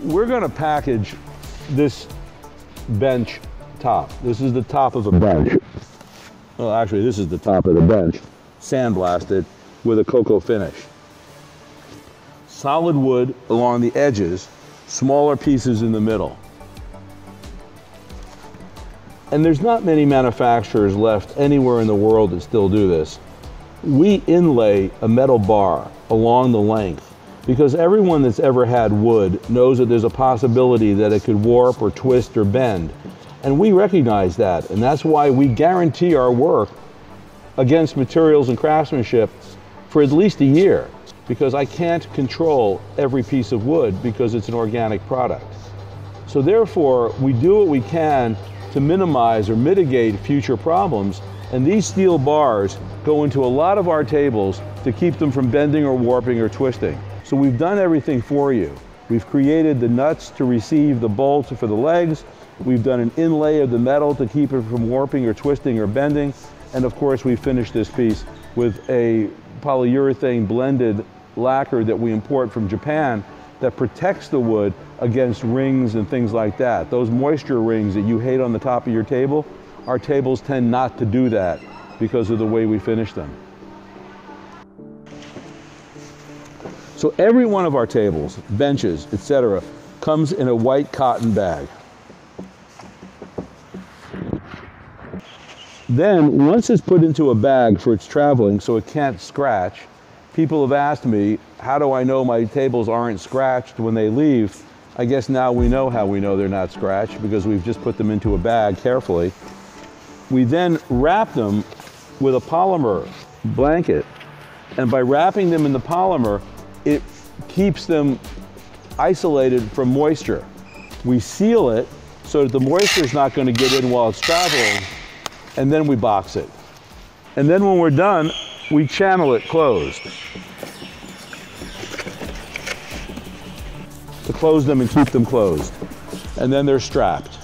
we're going to package this bench top. This is the top of a bench. Well, actually, this is the top of the bench, sandblasted with a cocoa finish. Solid wood along the edges, smaller pieces in the middle. And there's not many manufacturers left anywhere in the world that still do this. We inlay a metal bar along the length because everyone that's ever had wood knows that there's a possibility that it could warp or twist or bend. And we recognize that, and that's why we guarantee our work against materials and craftsmanship for at least a year, because I can't control every piece of wood because it's an organic product. So therefore, we do what we can to minimize or mitigate future problems, and these steel bars go into a lot of our tables to keep them from bending or warping or twisting. So we've done everything for you. We've created the nuts to receive the bolts for the legs. We've done an inlay of the metal to keep it from warping or twisting or bending. And of course, we finished this piece with a polyurethane blended lacquer that we import from Japan that protects the wood against rings and things like that. Those moisture rings that you hate on the top of your table, our tables tend not to do that because of the way we finish them. So every one of our tables, benches, etc., comes in a white cotton bag. Then, once it's put into a bag for its traveling so it can't scratch, people have asked me, how do I know my tables aren't scratched when they leave? I guess now we know how we know they're not scratched, because we've just put them into a bag carefully. We then wrap them with a polymer blanket, and by wrapping them in the polymer, it keeps them isolated from moisture. We seal it so that the moisture is not going to get in while it's traveling, and then we box it. And then when we're done, we channel it closed to close them and keep them closed. And then they're strapped.